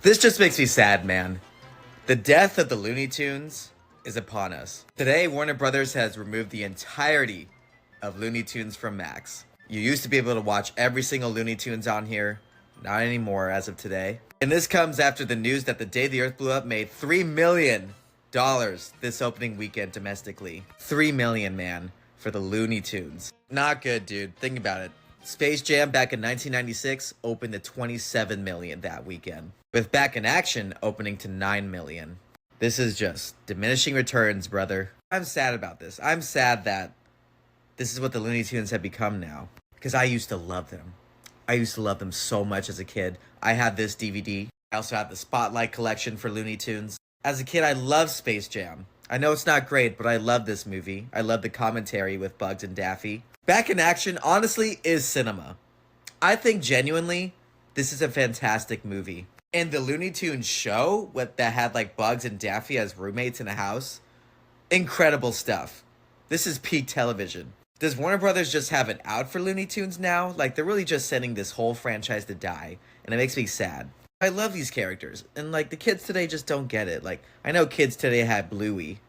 This just makes me sad, man. The death of the Looney Tunes is upon us. Today, Warner Brothers has removed the entirety of Looney Tunes from Max. You used to be able to watch every single Looney Tunes on here. Not anymore as of today. And this comes after the news that The Day the Earth Blew Up made $3 million this opening weekend domestically. $3 million, man, for the Looney Tunes. Not good, dude. Think about it. Space Jam back in 1996 opened to $27 million that weekend, with Back in Action opening to $9 million. This is just diminishing returns, brother. I'm sad about this. I'm sad that this is what the Looney Tunes have become now, because I used to love them. I used to love them so much as a kid. I had this DVD. I also had the Spotlight collection for Looney Tunes. As a kid, I loved Space Jam. I know it's not great, but I love this movie. I love the commentary with Bugs and Daffy. Back in Action, honestly, is cinema. I think genuinely, this is a fantastic movie. And the Looney Tunes show, that had like Bugs and Daffy as roommates in a house, incredible stuff. This is peak television. Does Warner Brothers just have it out for Looney Tunes now? Like, they're really just sending this whole franchise to die, and it makes me sad. I love these characters, and like, the kids today just don't get it. Like, I know kids today had Bluey.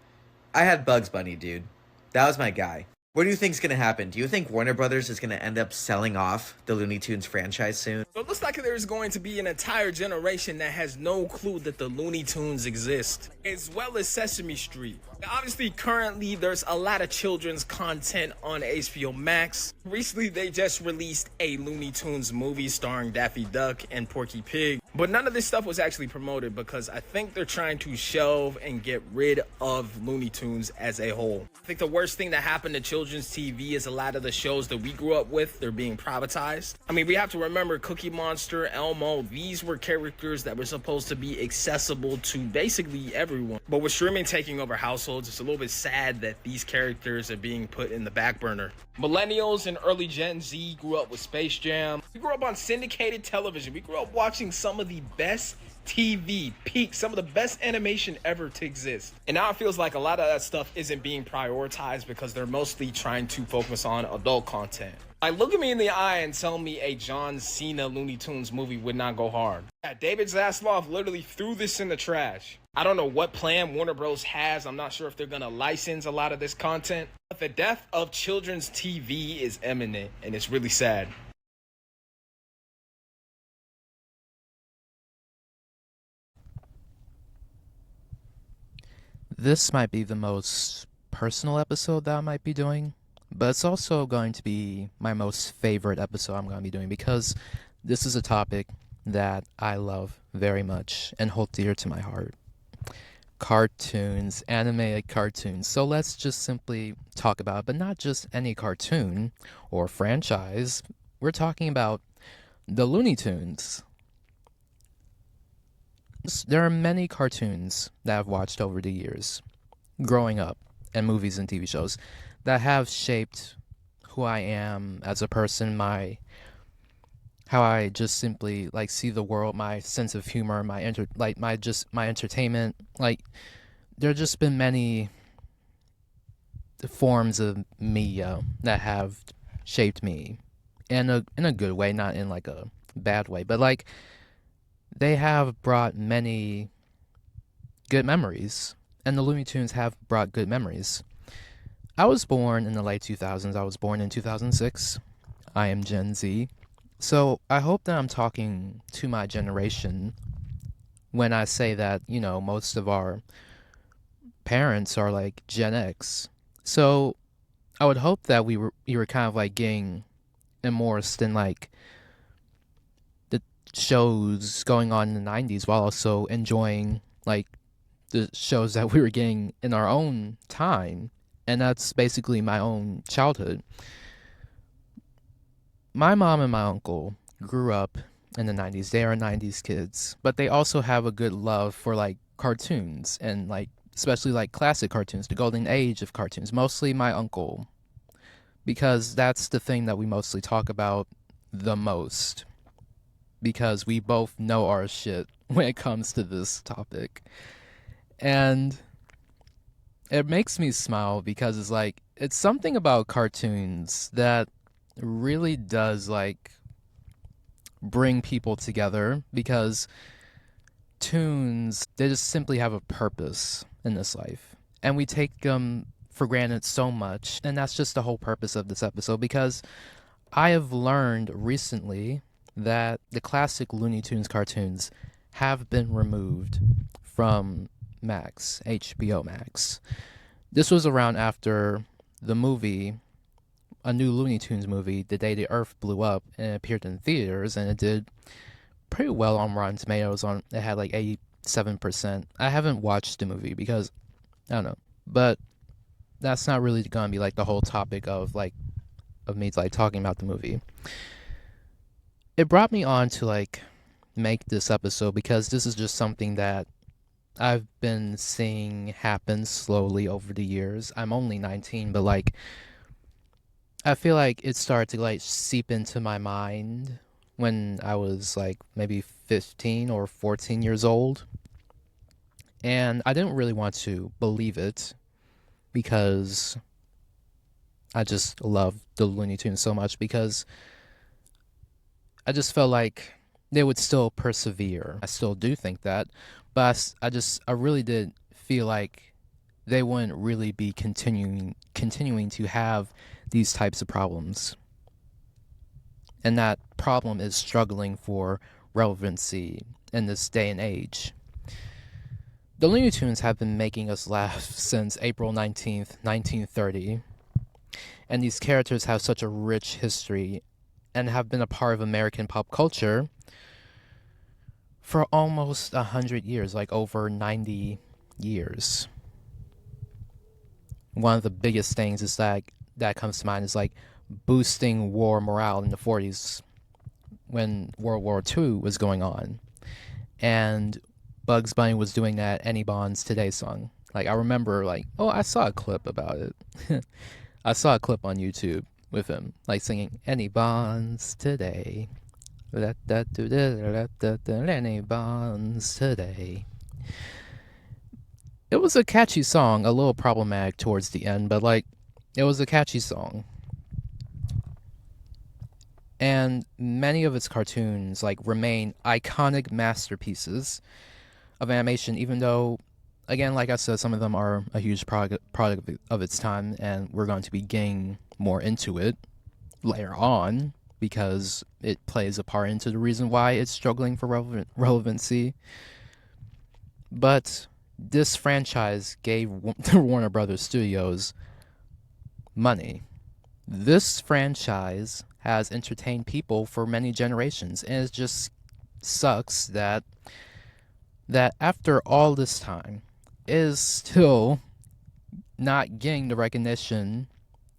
I had Bugs Bunny, dude. That was my guy. What do you think's gonna happen? Do you think Warner Brothers is gonna end up selling off the Looney Tunes franchise soon? So it looks like there's going to be an entire generation that has no clue that the Looney Tunes exist, as well as Sesame Street. Obviously, currently, there's a lot of children's content on HBO Max. Recently, they just released a Looney Tunes movie starring Daffy Duck and Porky Pig. But none of this stuff was actually promoted because I think they're trying to shelve and get rid of Looney Tunes as a whole. I think the worst thing that happened to children's TV is a lot of the shows that we grew up with, they're being privatized. I mean, we have to remember Cookie Monster, Elmo, these were characters that were supposed to be accessible to basically everyone. But with streaming taking over households, it's a little bit sad that these characters are being put in the back burner. Millennials and early Gen Z grew up with Space Jam. We grew up on syndicated television. We grew up watching some of the best TV peak, some of the best animation ever to exist. And now it feels like a lot of that stuff isn't being prioritized because they're mostly trying to focus on adult content. Like, look at me in the eye and tell me a John Cena Looney Tunes movie would not go hard. Yeah, David Zaslav literally threw this in the trash. I don't know what plan Warner Bros. Has. I'm not sure if they're gonna license a lot of this content. But the death of children's TV is imminent, and it's really sad. This might be the most personal episode that I might be doing, but it's also going to be my most favorite episode I'm going to be doing because this is a topic that I love very much and hold dear to my heart. Cartoons, animated cartoons. So let's just simply talk about it, but not just any cartoon or franchise. We're talking about the Looney Tunes. There are many cartoons that I've watched over the years, growing up, and movies and TV shows that have shaped who I am as a person, how I just simply like see the world, my sense of humor, my entertainment. Like, there have just been many forms of media that have shaped me in a good way, not in like a bad way, but like they have brought many good memories, and the Looney Tunes have brought good memories. I was born in the late 2000s. I was born in 2006. I am Gen Z. So I hope that I'm talking to my generation when I say that, most of our parents are like Gen X. So I would hope that you were kind of like getting immersed in like the shows going on in the 90s while also enjoying like the shows that we were getting in our own time. And that's basically my own childhood. My mom and my uncle grew up in the 90s. They are 90s kids, but they also have a good love for like cartoons and like especially like classic cartoons, the golden age of cartoons. Mostly my uncle, because that's the thing that we mostly talk about the most, because we both know our shit when it comes to this topic. And it makes me smile because it's something about cartoons that really does like bring people together, because cartoons, they just simply have a purpose in this life. And we take them for granted so much. And that's just the whole purpose of this episode, because I have learned recently that the classic Looney Tunes cartoons have been removed from Max, HBO Max. This was around after the movie, a new Looney Tunes movie, The Day the Earth Blew Up, and it appeared in theaters, and it did pretty well on Rotten Tomatoes. It had like 87%. I haven't watched the movie because, I don't know. But that's not really going to be like the whole topic of me like talking about the movie. It brought me on to like make this episode because this is just something that I've been seeing happen slowly over the years. I'm only 19, but like I feel like it started to like seep into my mind when I was like maybe 15 or 14 years old. And I didn't really want to believe it because I just love the Looney Tunes so much, because I just felt like they would still persevere. I still do think that, but I really did feel like they wouldn't really be continuing to have these types of problems. And that problem is struggling for relevancy in this day and age. The Looney Tunes have been making us laugh since April 19th, 1930. And these characters have such a rich history and have been a part of American pop culture for almost 100 years, like over 90 years. One of the biggest things is that comes to mind is like boosting war morale in the 40s when World War II was going on. And Bugs Bunny was doing that Any Bonds Today song. Like, I remember, like, I saw a clip about it. I saw a clip on YouTube with him, like, singing Any Bonds Today. Any Bonds Today. It was a catchy song, a little problematic towards the end, but, like, it was a catchy song. And many of its cartoons, like, remain iconic masterpieces of animation, even though, again, like I said, some of them are a huge product of its time, and we're going to be getting more into it later on, because it plays a part into the reason why it's struggling for relevancy. But this franchise gave the Warner Brothers Studios money. This franchise has entertained people for many generations, and it just sucks that after all this time it is still not getting the recognition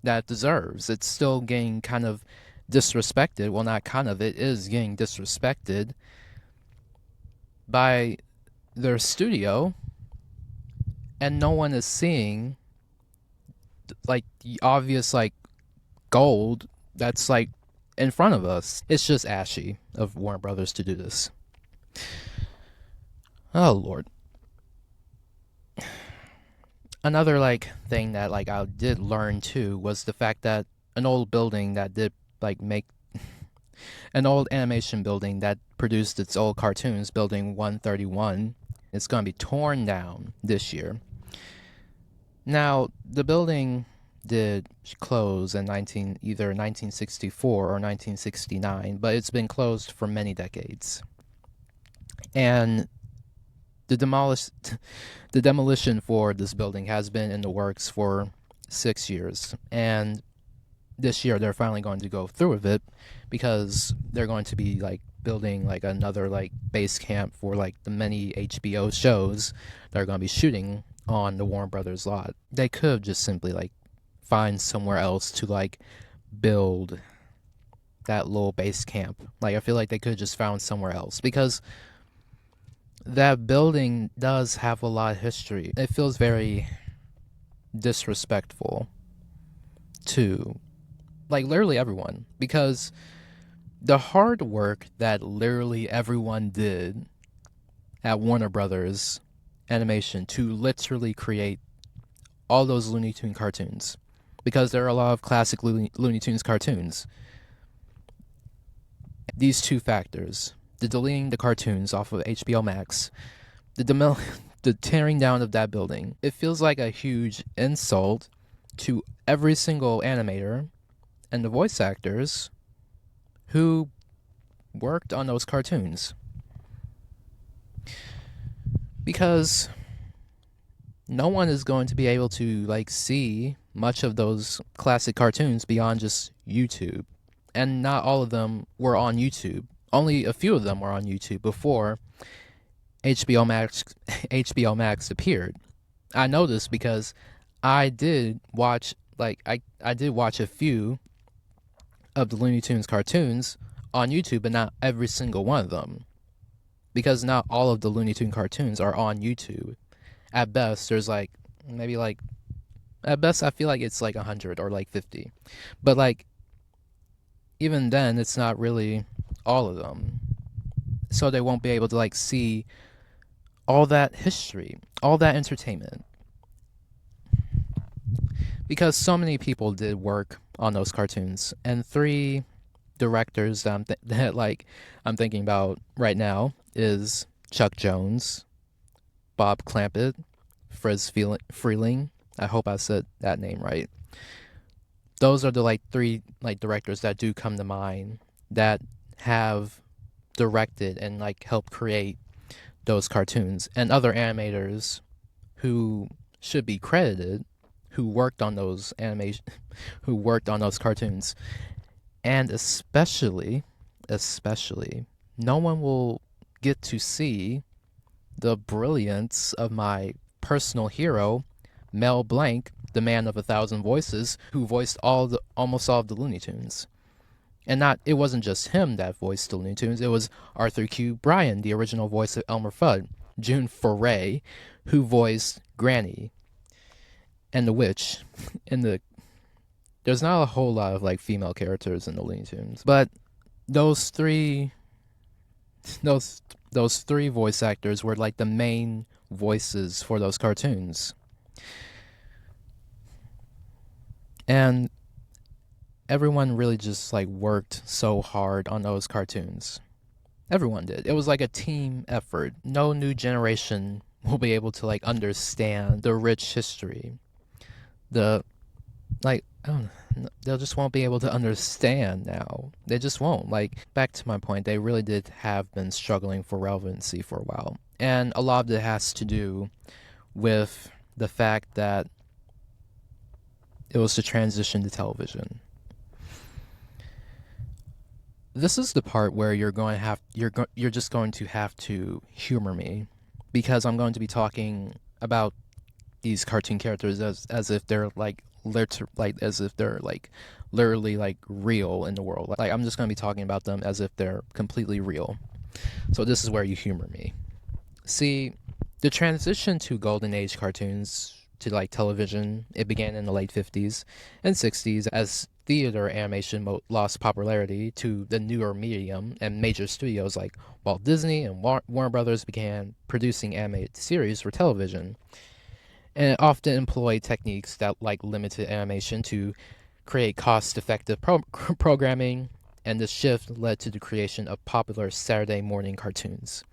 that it deserves. It's still getting kind of disrespected. Well, not kind of, it is getting disrespected by their studio, and no one is seeing like the obvious like gold that's like in front of us. It's just ashy of Warner Brothers to do this. Oh Lord. Another like thing that like I did learn too was the fact that an old building that did like make an old animation building that produced its old cartoons, building 131, it's going to be torn down this year. Now, the building did close in either 1964 or 1969, but it's been closed for many decades. And the demolition for this building has been in the works for 6 years, and this year they're finally going to go through with it, because they're going to be like building like another like base camp for like the many HBO shows that are going to be shooting on the Warner Brothers lot. They could have just simply like find somewhere else to like build that little base camp. Like, I feel like they could have just found somewhere else, because that building does have a lot of history. It feels very disrespectful to like literally everyone, because the hard work that literally everyone did at Warner Brothers Animation to literally create all those Looney Tunes cartoons, because there are a lot of classic Looney Tunes cartoons. These two factors, the deleting the cartoons off of HBO Max, the tearing down of that building, it feels like a huge insult to every single animator and the voice actors who worked on those cartoons. Because no one is going to be able to like see much of those classic cartoons beyond just YouTube. And not all of them were on YouTube. Only a few of them were on YouTube before HBO Max appeared. I know this because I did watch a few of the Looney Tunes cartoons on YouTube, but not every single one of them. Because not all of the Looney Tune cartoons are on YouTube. At best, there's at best I feel like it's like 100 or like 50. But like, even then, it's not really all of them. So they won't be able to like see all that history, all that entertainment. Because so many people did work on those cartoons, and 3 directors that I'm thinking about right now is Chuck Jones, Bob Clampett, Frizz Freeling. I hope I said that name right. Those are the 3 directors that do come to mind that have directed and helped create those cartoons, and other animators who should be credited who worked on those cartoons. And especially no one will get to see the brilliance of my personal hero, Mel Blanc, the man of 1,000 voices, who voiced almost all of the Looney Tunes. And it wasn't just him that voiced the Looney Tunes, it was Arthur Q. Bryan, the original voice of Elmer Fudd, June Foray, who voiced Granny, and the Witch. There's not a whole lot of female characters in the Looney Tunes, but those three voice actors were the main voices for those cartoons. And everyone really just worked so hard on those cartoons. Everyone did. It was a team effort. No new generation will be able to understand the rich history. I don't know, they'll just won't be able to understand now. They just won't. Back to my point, they really did have been struggling for relevancy for a while. And a lot of it has to do with the fact that it was the transition to television. This is the part where you're just going to have to humor me, because I'm going to be talking about these cartoon characters as if they're as if they're literally real in the world. I'm just going to be talking about them as if they're completely real. So this is where you humor me. See, the transition to golden age cartoons to television, it began in the late 50s and 60s as theater animation lost popularity to the newer medium, and major studios like Walt Disney and Warner Brothers began producing animated series for television. And it often employed techniques that limited animation to create cost-effective programming, and this shift led to the creation of popular Saturday morning cartoons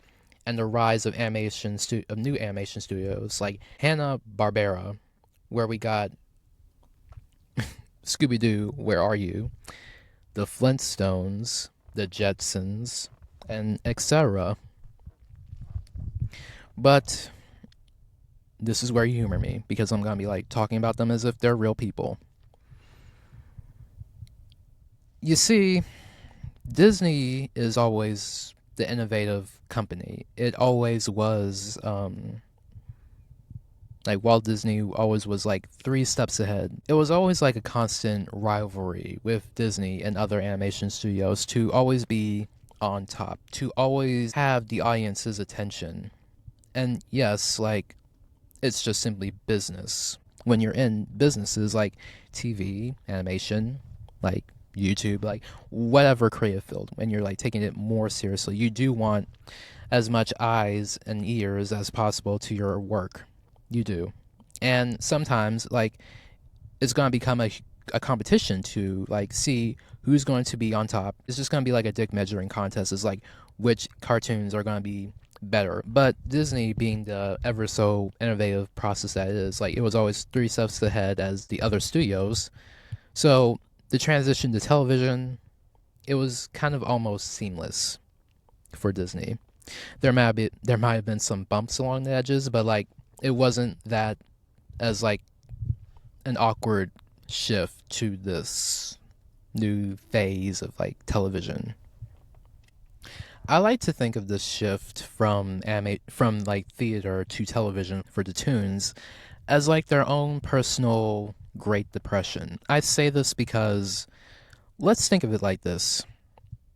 and the rise of new animation studios like Hanna-Barbera, where we got Scooby-Doo, Where Are You?, the Flintstones, the Jetsons, and etc. But this is where you humor me, because I'm going to be talking about them as if they're real people. You see, Disney is always the innovative company. It always was, Walt Disney always was 3 steps ahead. It was always a constant rivalry with Disney and other animation studios to always be on top, to always have the audience's attention. And yes, it's just simply business. When you're in businesses like TV, animation, YouTube, whatever creative field, when you're taking it more seriously, you do want as much eyes and ears as possible to your work. You do. And sometimes it's going to become a a competition to like see who's going to be on top. It's just going to be like a dick measuring contest. It's like which cartoons are going to be better. But Disney, being the ever so innovative process that it is, like it was always 3 steps ahead as the other studios. So the transition to television, it was kind of almost seamless for Disney. There might have been some bumps along the edges, but like it wasn't that as like an awkward shift to this new phase of like television. I like to think of this shift from like theater to television for the Toons as like their own personal Great Depression. I say this because let's think of it like this.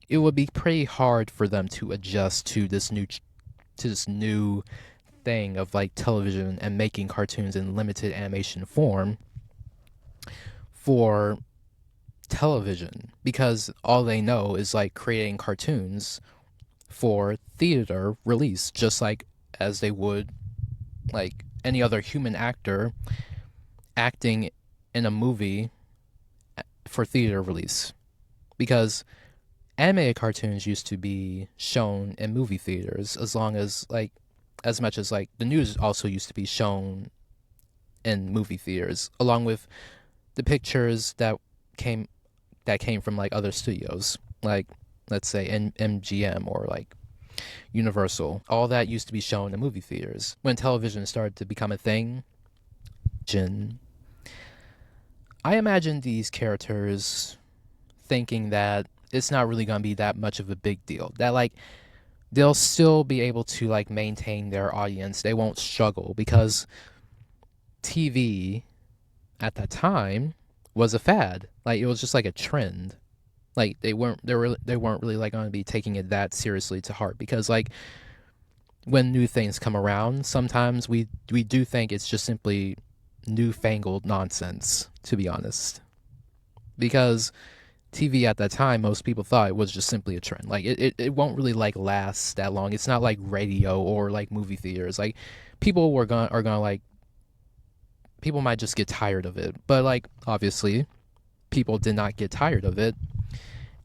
It would be pretty hard for them to adjust to this new thing of like television and making cartoons in limited animation form for television, because all they know is like creating cartoons for theater release, just like as they would like any other human actor acting in a movie for theater release. Because animated cartoons used to be shown in movie theaters as much as like the news also used to be shown in movie theaters, along with the pictures that came from like other studios, like let's say MGM or like Universal. All that used to be shown in movie theaters. When television started to become a thing, I imagine these characters thinking that it's not really going to be that much of a big deal. That like they'll still be able to like maintain their audience. They won't struggle because TV at that time was a fad. Like it was just like a trend. Like they weren't really like going to be taking it that seriously to heart, because like when new things come around, sometimes we do think it's just simply newfangled nonsense, to be honest. Because TV at that time, most people thought it was just simply a trend. Like it won't really like last that long. It's not like radio or like movie theaters. Like people are gonna like, people might just get tired of it. But like obviously people did not get tired of it.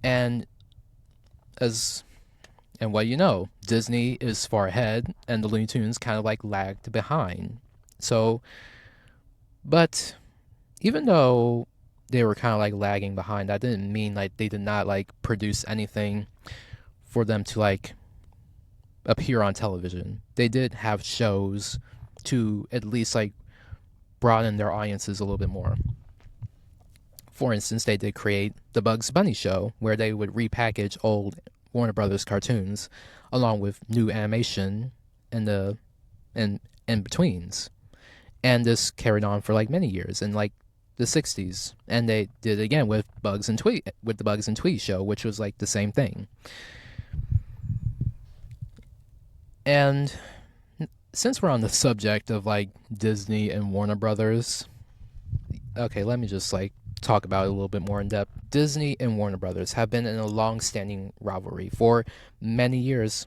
And what you know, Disney is far ahead and the Looney Tunes kind of like lagged behind. So, but even though they were kind of like lagging behind, that didn't mean like they did not like produce anything for them to like appear on television. They did have shows to at least like broaden their audiences a little bit more. For instance, they did create the Bugs Bunny show, where they would repackage old Warner Brothers cartoons along with new animation and the in-betweens. And this carried on for like many years in like the 60s. And they did it again with the Bugs and Tweety show, which was like the same thing. And since we're on the subject of like Disney and Warner Brothers, okay, let me just like talk about it a little bit more in depth. Disney and Warner Brothers have been in a long-standing rivalry for many years,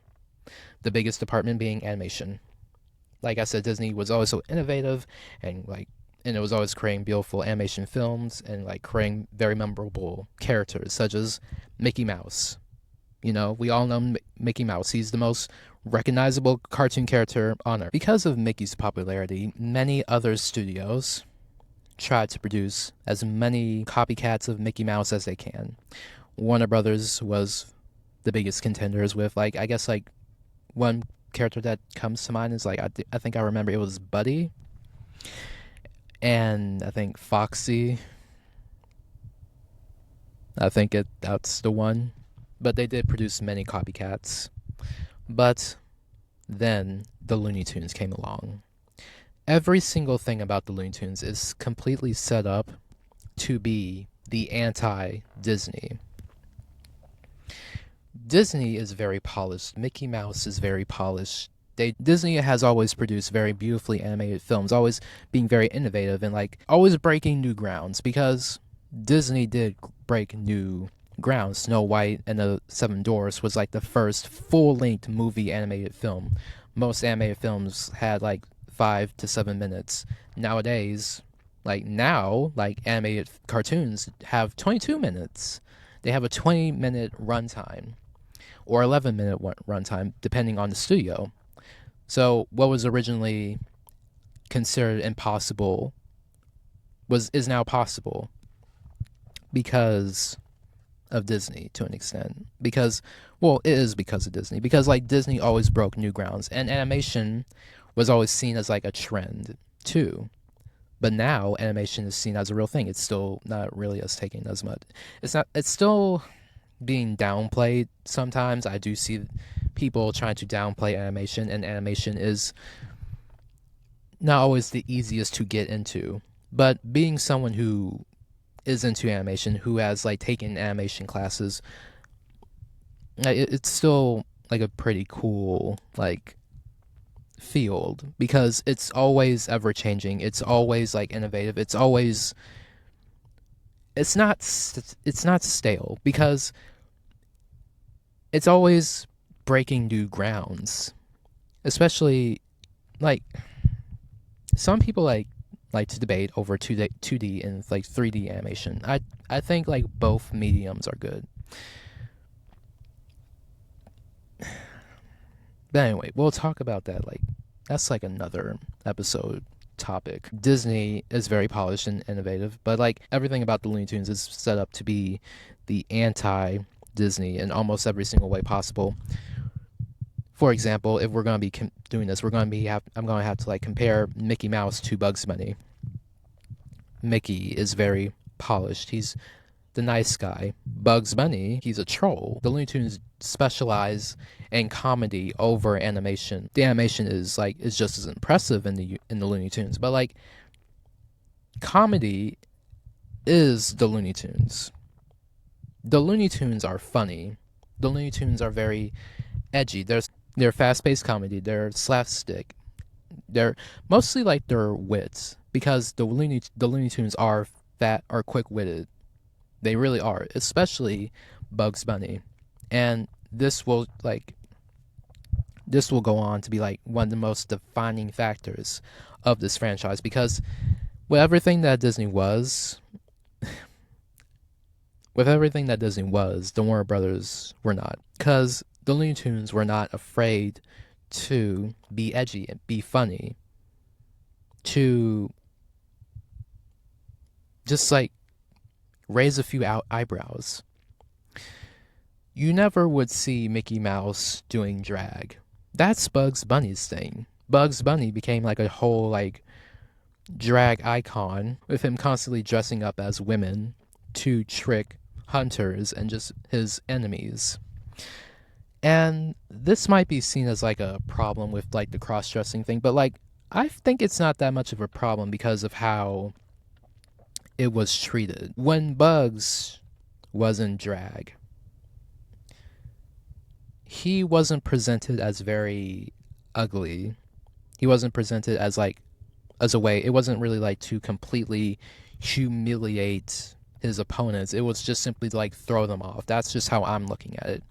the biggest department being animation. Like I said, Disney was always so innovative and it was always creating beautiful animation films and like creating very memorable characters such as Mickey Mouse. You know, we all know Mickey Mouse. He's the most recognizable cartoon character on Earth. Because of Mickey's popularity, many other studios tried to produce as many copycats of Mickey Mouse as they can. Warner Brothers was the biggest contenders with like, I guess like one character that comes to mind is like, I think I remember it was Buddy, and I think Foxy. I think that's the one. But they did produce many copycats. But then the Looney Tunes came along. Every single thing about the Looney Tunes is completely set up to be the anti-Disney. Disney is very polished. Mickey Mouse is very polished. Disney has always produced very beautifully animated films, always being very innovative and like always breaking new grounds, because Disney did break new grounds. Snow White and the Seven Dwarfs was like the first full-length movie animated film. Most animated films had like 5 to 7 minutes. Nowadays, Like now, like animated cartoons have 22 minutes. They have a 20-minute runtime or 11-minute runtime, depending on the studio. So what was originally considered impossible is now possible because of Disney to an extent. Because, well, it is because of Disney. Because like Disney always broke new grounds, and animation was always seen as like a trend too. But now animation is seen as a real thing. It's still not really as taken as much. It's not. It's still being downplayed sometimes. I do see people trying to downplay animation, and animation is not always the easiest to get into. But being someone who is into animation, who has like taken animation classes, it's still like a pretty cool like field because it's always ever changing. It's always like innovative. It's not stale because it's always breaking new grounds. Especially like some people like to debate over 2D and like 3D animation. I think like both mediums are good. But anyway, we'll talk about that. Like that's like another episode topic. Disney is very polished and innovative, but like everything about the Looney Tunes is set up to be the anti-Disney in almost every single way possible. For example, if we're going to be doing this, I'm going to have to like compare Mickey Mouse to Bugs Bunny. Mickey is very polished. He's the nice guy. Bugs Bunny, he's a troll. The Looney Tunes specialize in comedy over animation. The animation is just as impressive in the Looney Tunes, but like comedy is the Looney Tunes. The Looney Tunes are funny. The Looney Tunes are very edgy. They're fast-paced comedy. They're slapstick. They're mostly like their wits because the Looney Tunes are quick-witted. They really are, especially Bugs Bunny. And this will go on to be like one of the most defining factors of this franchise because with everything that Disney was, the Warner Brothers were not. Because the Looney Tunes were not afraid to be edgy and be funny. To just like raise a few eyebrows. You never would see Mickey Mouse doing drag. That's Bugs Bunny's thing. Bugs Bunny became like a whole like drag icon with him constantly dressing up as women to trick hunters and just his enemies. And this might be seen as like a problem with like the cross-dressing thing, but like I think it's not that much of a problem because of how it was treated. When Bugs was in drag, he wasn't presented as very ugly. He wasn't presented as a way. It wasn't really like to completely humiliate his opponents. It was just simply to like throw them off. That's just how I'm looking at it.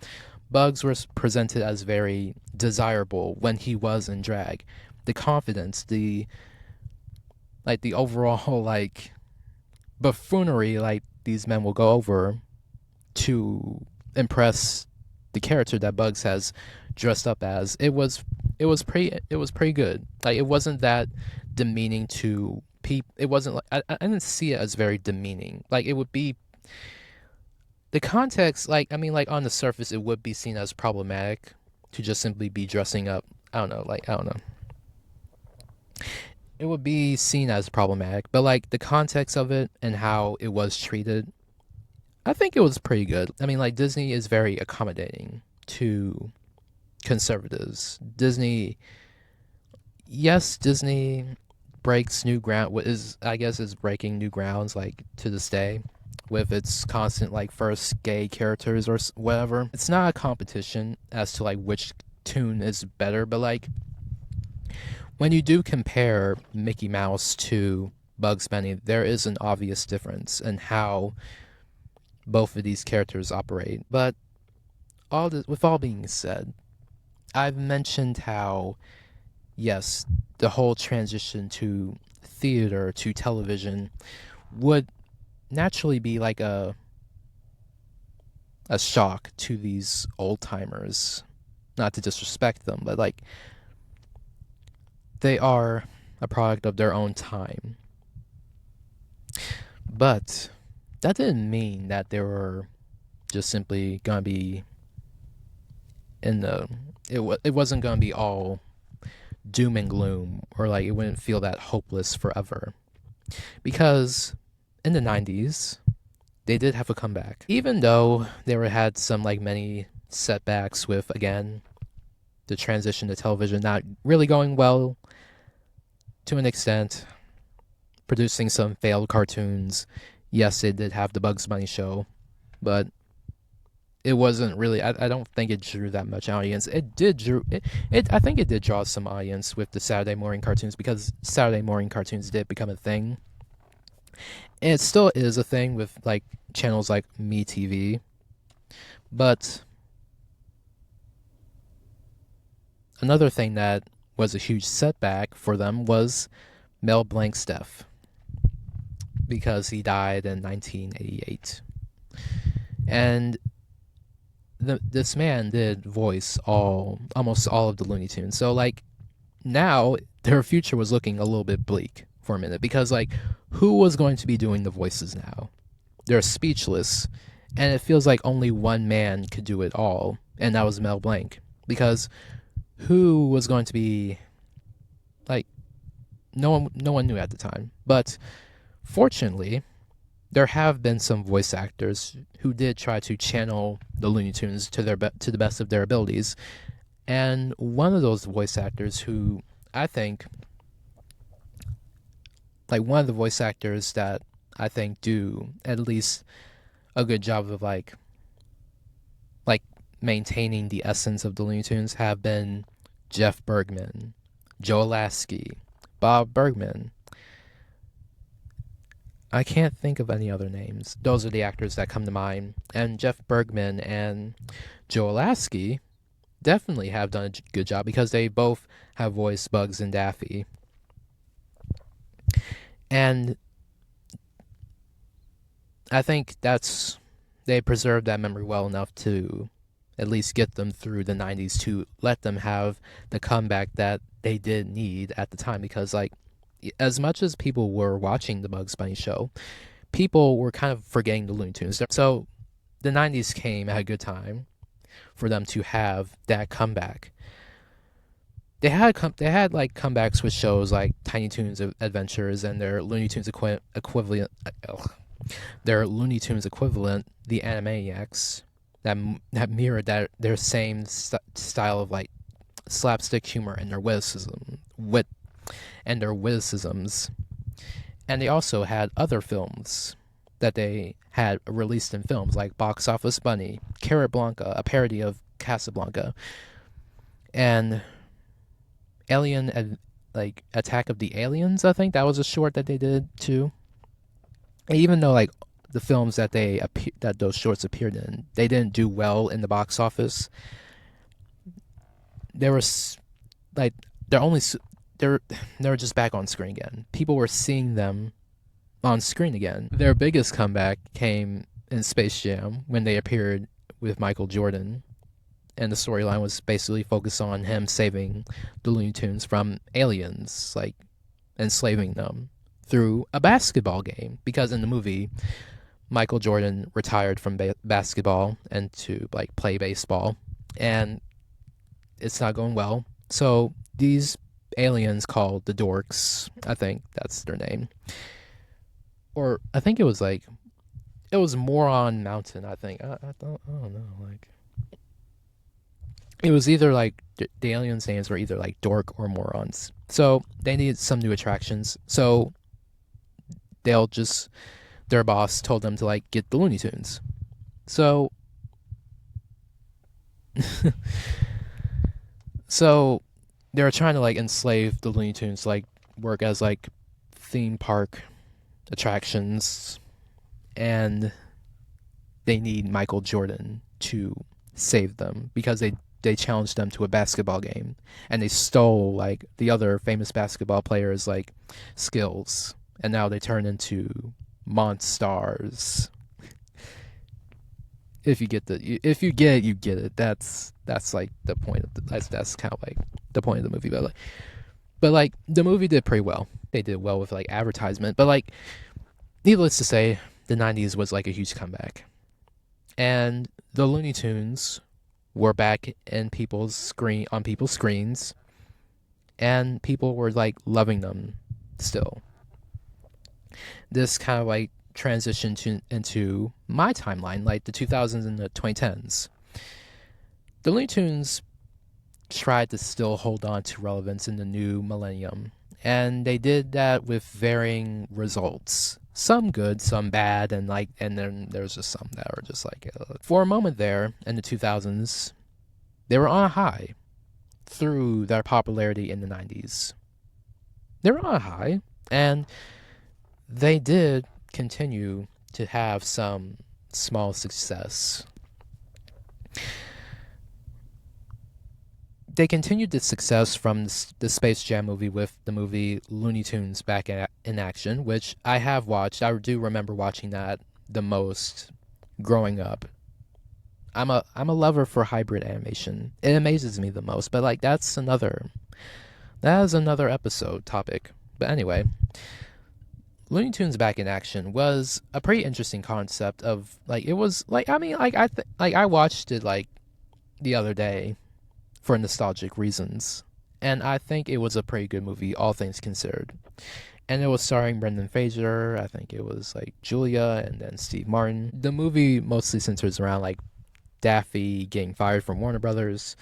Bugs was presented as very desirable when he was in drag. The confidence, the overall like buffoonery like these men will go over to impress the character that Bugs has dressed up as. It was pretty good. Like it wasn't that demeaning to people. It wasn't like I didn't see it as very demeaning. Like it would be the context, like on the surface it would be seen as problematic to just simply be dressing up. I don't know. It would be seen as problematic, but like the context of it and how it was treated, I think it was pretty good. I mean, like Disney is very accommodating to conservatives. Disney breaks new ground. Is breaking new grounds like to this day with its constant like first gay characters or whatever. It's not a competition as to like which tune is better, but like when you do compare Mickey Mouse to Bugs Bunny, there is an obvious difference in how both of these characters operate. But with all being said, I've mentioned how, yes, the whole transition to theater to television would naturally be like a shock to these old timers. Not to disrespect them, but like they are a product of their own time. But that didn't mean that they were just simply gonna be in the it wasn't gonna be all doom and gloom, or like it wouldn't feel that hopeless forever. Because in the 90s, they did have a comeback. Even though they had some like many setbacks with, again, the transition to television not really going well to an extent, producing some failed cartoons. Yes, they did have the Bugs Bunny show, but it wasn't really, I don't think it drew that much audience. I think it did draw some audience with the Saturday morning cartoons, because Saturday morning cartoons did become a thing. And it still is a thing with like channels like MeTV. But another thing that was a huge setback for them was Mel Blanc's death, because he died in 1988. And this man did voice almost all of the Looney Tunes. So like now their future was looking a little bit bleak for a minute, because like who was going to be doing the voices now? They're speechless, and it feels like only one man could do it all, and that was Mel Blanc. Because who was going to be, like, no one knew at the time. But fortunately, there have been some voice actors who did try to channel the Looney Tunes to the best of their abilities. And one of those voice actors who I think, like one of the voice actors that I think do at least a good job of like maintaining the essence of the Looney Tunes have been Jeff Bergman, Joe Lasky, Bob Bergman. I can't think of any other names. Those are the actors that come to mind. And Jeff Bergman and Joe Lasky definitely have done a good job, because they both have voiced Bugs and Daffy. And I think they preserved that memory well enough to at least get them through the 90s, to let them have the comeback that they did need at the time. Because like, as much as people were watching the Bugs Bunny show, people were kind of forgetting the Looney Tunes. So the 90s came at a good time for them to have that comeback. They had like comebacks with shows like Tiny Toons Adventures and their Looney Tunes equivalent, their Looney Tunes equivalent, the Animaniacs, that mirrored their same style of like slapstick humor and their witticisms. And they also had other films that they had released in films, like Box Office Bunny, Carrot Blanca, a parody of Casablanca, and Attack of the Aliens. I think that was a short that they did too. And even though like the films that that those shorts appeared in, they didn't do well in the box office, there was like they're just back on screen again. People were seeing them on screen again. Their biggest comeback came in Space Jam, when they appeared with Michael Jordan, and the storyline was basically focused on him saving the Looney Tunes from aliens, like enslaving them through a basketball game. Because in the movie, Michael Jordan retired from basketball and to like play baseball, and it's not going well. So these aliens called the Dorks, I think that's their name, or I think it was Moron Mountain. I think I don't know, like it was either like the aliens' names were either like Dork or Morons. So they needed some new attractions. So their boss told them to like get the Looney Tunes. So so they were trying to like enslave the Looney Tunes, like work as like theme park attractions, and they need Michael Jordan to save them, because they challenged them to a basketball game, and they stole like the other famous basketball players' like skills, and now they turn into monstars. If you get it, you get it. That's like the point of that's kind of like the point of the movie. But like the movie did pretty well. They did well with like advertisement, but like needless to say, the '90s was like a huge comeback, and the Looney Tunes were back in people's screens, and people were like loving them still. This kind of like transitioned into my timeline, like the 2000s and the 2010s. The Looney Tunes tried to still hold on to relevance in the new millennium, and they did that with varying results. Some good, some bad, and then there's just some that are just like for a moment there in the 2000s, they were on a high through their popularity in the 90s. They were on a high, and they did continue to have some small success. They continued the success from the Space Jam movie with the movie Looney Tunes Back in Action, which I have watched. I do remember watching that the most growing up. I'm a lover for hybrid animation. It amazes me the most, but like that is another episode topic. But anyway, Looney Tunes Back in Action was a pretty interesting concept of like it was like I watched it like the other day for nostalgic reasons, and I think it was a pretty good movie, all things considered. And it was starring Brendan Fraser. I think it was like Julia and then Steve Martin. The movie mostly centers around like Daffy getting fired from Warner Brothers,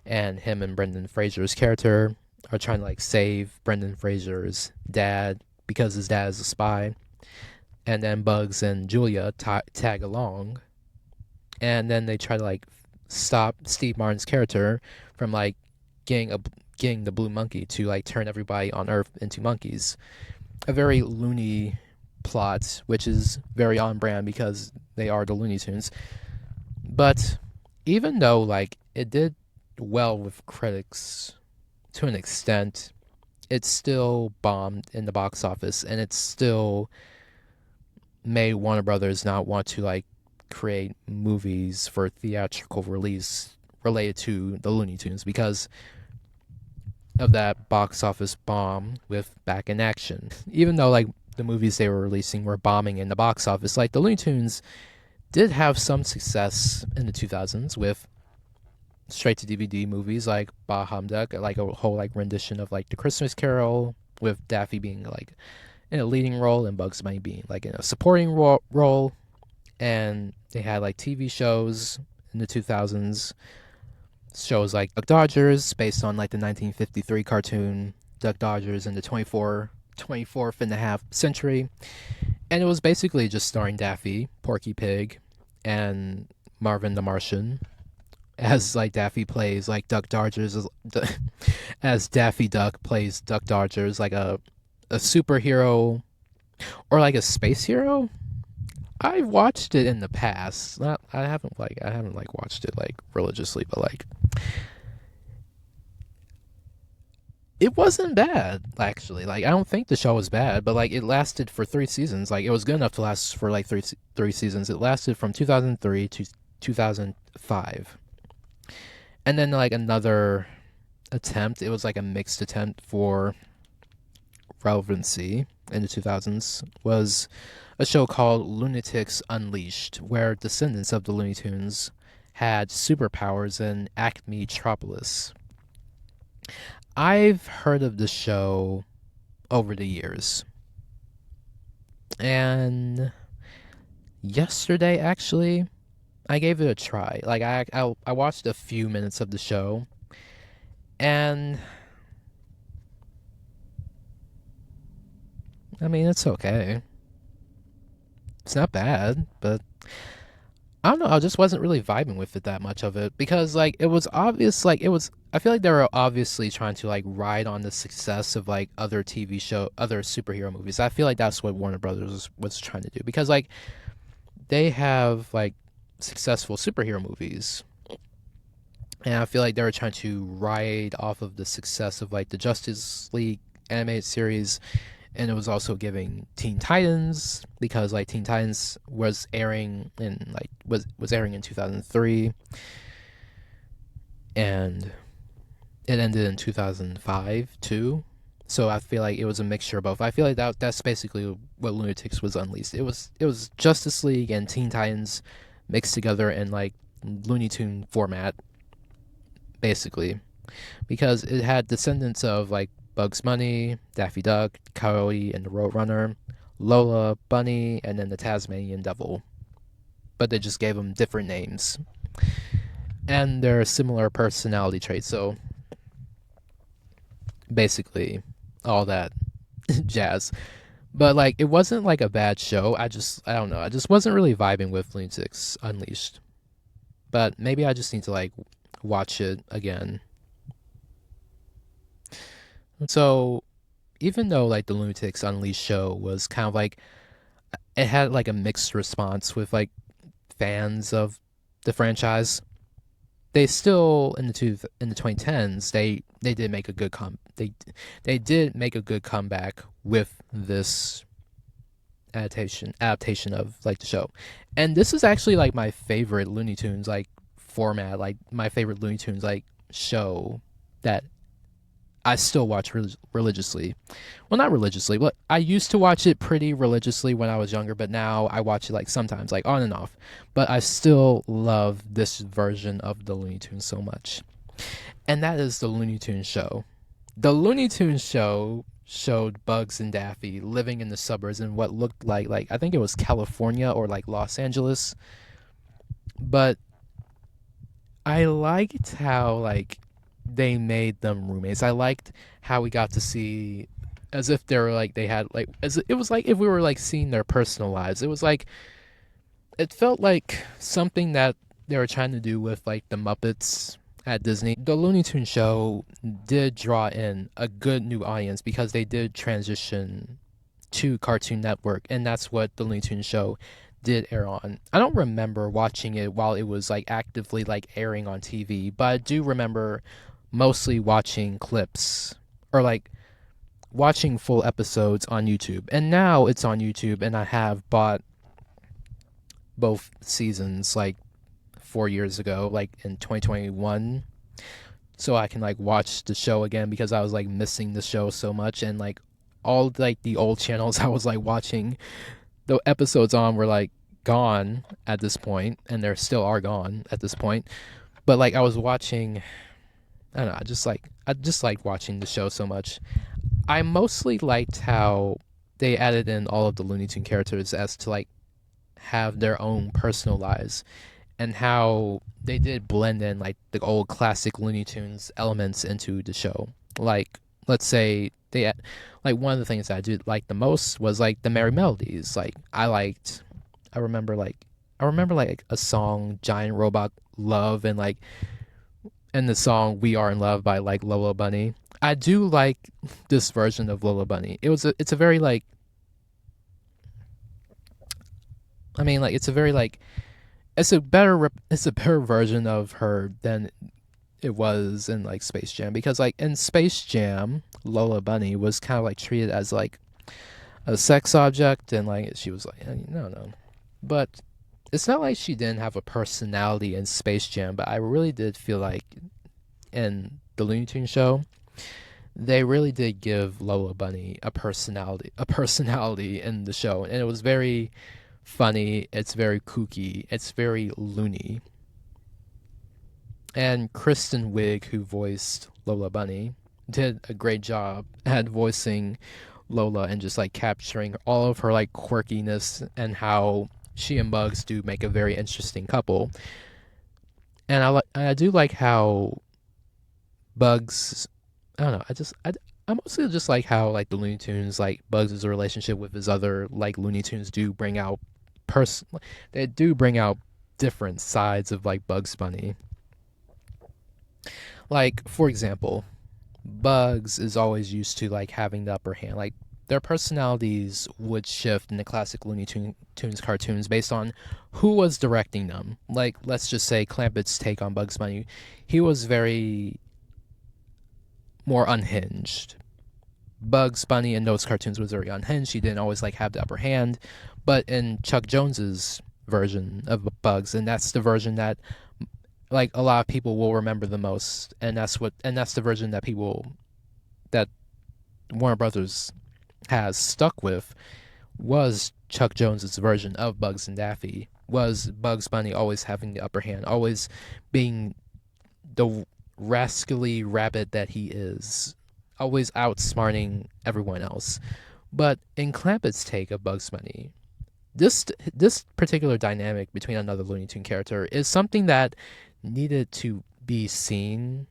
and him and Brendan Fraser's character are trying to like save Brendan Fraser's dad because his dad is a spy. And then Bugs and Julia tag along, and then they try to like stop Steve Martin's character from like getting the blue monkey to like turn everybody on Earth into monkeys. A very loony plot, which is very on brand because they are the Looney Tunes. But even though like it did well with critics to an extent, it still bombed in the box office, and it still made Warner Brothers not want to like create movies for theatrical release related to the Looney Tunes because of that box office bomb with Back in Action. Even though like the movies they were releasing were bombing in the box office, like the Looney Tunes did have some success in the 2000s with straight to DVD movies like Bah Humdug, like a whole like rendition of like The Christmas Carol with Daffy being like in a leading role and Bugs Bunny being like in a supporting role. And they had like TV shows in the 2000s, shows like Duck Dodgers based on like the 1953 cartoon Duck Dodgers in the 24th and a half century. And it was basically just starring Daffy, Porky Pig, and Marvin the Martian, as like Daffy plays like Duck Dodgers, as Daffy Duck plays Duck Dodgers, like a superhero or like a space hero. I've watched it in the past. I haven't watched it like religiously, but like it wasn't bad actually. Like I don't think the show was bad, but like it lasted for 3 seasons. Like it was good enough to last for like three seasons. It lasted from 2003 to 2005. And then like another attempt, it was like a mixed attempt for relevancy in the 2000s, was a show called Lunatics Unleashed, where descendants of the Looney Tunes had superpowers in Acme Metropolis. I've heard of the show over the years, and yesterday actually I gave it a try. Like I watched a few minutes of the show, and I mean it's okay. It's not bad, but I don't know, I just wasn't really vibing with it that much of it because like it was obvious, like it was, I feel like they were obviously trying to like ride on the success of like other superhero movies. I feel like that's what Warner Brothers was trying to do because like they have like successful superhero movies, And I feel like they were trying to ride off of the success of like the Justice League animated series, and it was also giving Teen Titans, because like Teen Titans was airing in like was airing in 2003, and it ended in 2005 too. So I feel like it was a mixture of both. I feel like that's basically what Lunatics was unleashed. It was Justice League and Teen Titans mixed together in like Looney Tune format, basically, because it had descendants of like Bugs Bunny, Daffy Duck, Coyote and the Roadrunner, Lola, Bunny, and then the Tasmanian Devil. But they just gave them different names. And they're similar personality traits, so basically all that jazz. But like it wasn't like a bad show. I don't know. I just wasn't really vibing with Lunatics Unleashed. But maybe I just need to like watch it again. So even though like the Lunatics Unleashed show was kind of like, it had like a mixed response with like fans of the franchise, they still in the 2010s they did make a good they did make a good comeback with this adaptation of like the show. And this is actually like my favorite Looney Tunes like format, like my favorite Looney Tunes like show that I still watch religiously. Well, not religiously, but I used to watch it pretty religiously when I was younger, but now I watch it like sometimes, like on and off. But I still love this version of the Looney Tunes so much. And that is the Looney Tunes show. The Looney Tunes show showed Bugs and Daffy living in the suburbs in what looked like I think it was California or like Los Angeles. But I liked how like they made them roommates. I liked how we got to see as if they were like they had like as it was like if we were like seeing their personal lives. It was like it felt like something that they were trying to do with like the Muppets at Disney. The Looney Tunes show did draw in a good new audience because they did transition to Cartoon Network, and that's what the Looney Tunes show did air on. I don't remember watching it while it was like actively like airing on TV, but I do remember mostly watching clips or like watching full episodes on YouTube. And now it's on YouTube, and I have bought both seasons like 4 years ago, like in 2021, so I can like watch the show again because I was like missing the show so much. And like all like the old channels I was like watching the episodes on were like gone at this point, and they still are gone at this point. But like I was watching, I don't know, I just like watching the show so much. I mostly liked how they added in all of the Looney Tune characters as to like have their own personal lives, and how they did blend in like the old classic Looney Tunes elements into the show. Like let's say like one of the things that I did like the most was like the Merry Melodies. Like I remember like a song Giant Robot Love, and like in the song We Are in Love by like Lola Bunny. I do like this version of Lola Bunny. It's a very like, I mean like it's a very like it's a better version of her than it was in like Space Jam, because like in Space Jam Lola Bunny was kind of like treated as like a sex object, and like she was like no, but it's not like she didn't have a personality in Space Jam. But I really did feel like in the Looney Tunes show they really did give Lola Bunny a personality in the show, and it was very funny, it's very kooky, it's very loony. And Kristen Wiig, who voiced Lola Bunny, did a great job at voicing Lola and just like capturing all of her like quirkiness, and how she and Bugs do make a very interesting couple. And I do like how Bugs, I don't know, I mostly just like how like the Looney Tunes, like Bugs' relationship with his other like Looney Tunes do bring out they do bring out different sides of like Bugs Bunny. Like for example, Bugs is always used to like having the upper hand. Like their personalities would shift in the classic Tunes cartoons based on who was directing them. Like, let's just say Clampett's take on Bugs Bunny, he was very more unhinged. Bugs Bunny in those cartoons was very unhinged. He didn't always like have the upper hand. But in Chuck Jones's version of Bugs, and that's the version that like a lot of people will remember the most, and that's the version that Warner Brothers has stuck with, was Chuck Jones's version of Bugs and Daffy. Was Bugs Bunny always having the upper hand, always being the rascally rabbit that he is, always outsmarting everyone else. But in Clampett's take of Bugs Bunny, this particular dynamic between another Looney Tune character is something that needed to be seen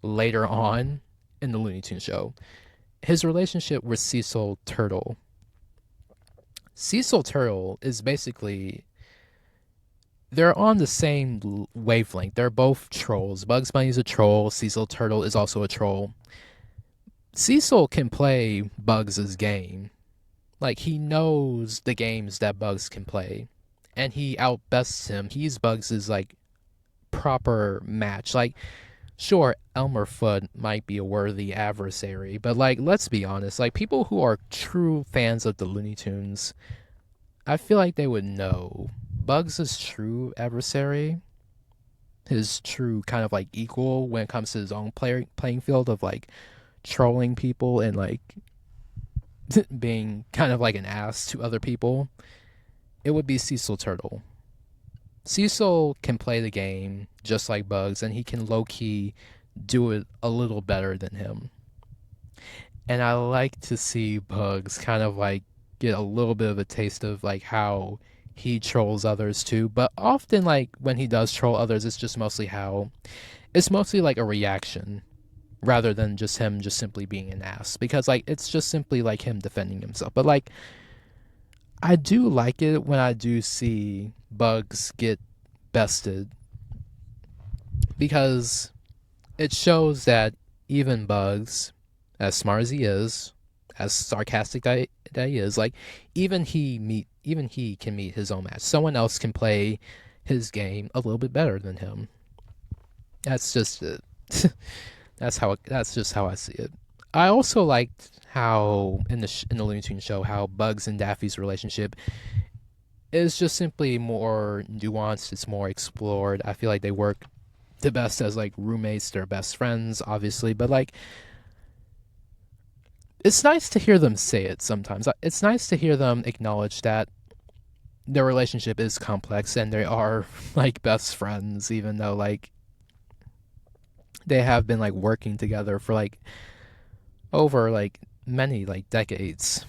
later on in the Looney Tunes show. His relationship with Cecil Turtle. Cecil Turtle is basically, they're on the same wavelength. They're both trolls. Bugs Bunny's a troll. Cecil Turtle is also a troll. Cecil can play Bugs' game. Like, he knows the games that Bugs can play, and he outbests him. He's Bugs' like proper match. Like, sure, Elmer Fudd might be a worthy adversary, but like, let's be honest, like, people who are true fans of the Looney Tunes, I feel like they would know Bugs' true adversary, his true kind of like equal when it comes to his own playing field of like trolling people and like being kind of like an ass to other people, it would be Cecil Turtle. Cecil can play the game just like Bugs, and he can low-key do it a little better than him. And I like to see Bugs kind of like get a little bit of a taste of like how he trolls others too. But often, like, when he does troll others, it's mostly like a reaction rather than just him just simply being an ass, because like it's just simply like him defending himself. But like, I do like it when I do see Bugs get bested, because it shows that even Bugs, as smart as he is, as sarcastic that he is, like, even he can meet his own match. Someone else can play his game a little bit better than him. That's just it. That's just how I see it. I also liked how in the Looney Tunes show, how Bugs and Daffy's relationship is just simply more nuanced. It's more explored. I feel like they work the best as like roommates. They're best friends, obviously, but like, it's nice to hear them say it sometimes. It's nice to hear them acknowledge that their relationship is complex and they are like best friends, even though like they have been like working together for like over like many like decades.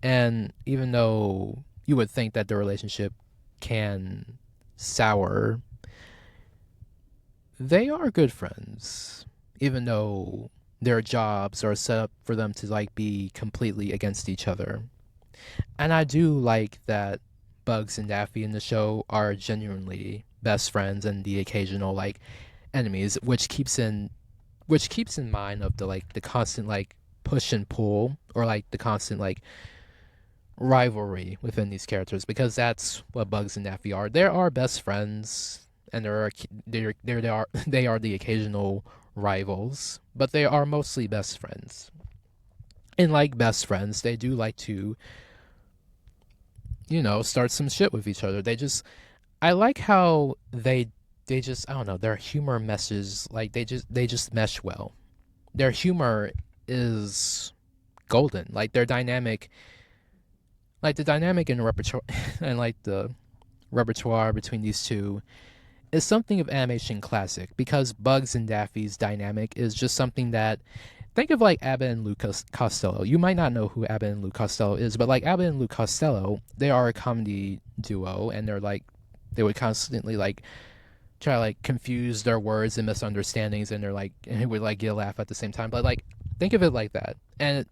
And even though you would think that the relationship can sour, they are good friends, even though their jobs are set up for them to like be completely against each other. And I do like that Bugs and Daffy in the show are genuinely best friends and the occasional like enemies, which keeps in mind of the constant like push and pull, or like the constant like rivalry within these characters, because that's what Bugs and Daffy are. They are best friends, and they are the occasional rivals, but they are mostly best friends. And like best friends, they do like to, start some shit with each other. I like how they just, I don't know, their humor meshes, like they just mesh well. Their humor is golden. Like their dynamic, like the dynamic in repertoire and like the repertoire between these two is something of animation classic, because Bugs and Daffy's dynamic is just something that, think of like Abbott and Lou Costello. You might not know who Abbott and Lou Costello is, but like Abbott and Lou Costello, they are a comedy duo, and they would constantly like try to like confuse their words and misunderstandings, and it would like get a laugh at the same time. But like, think of it like that. And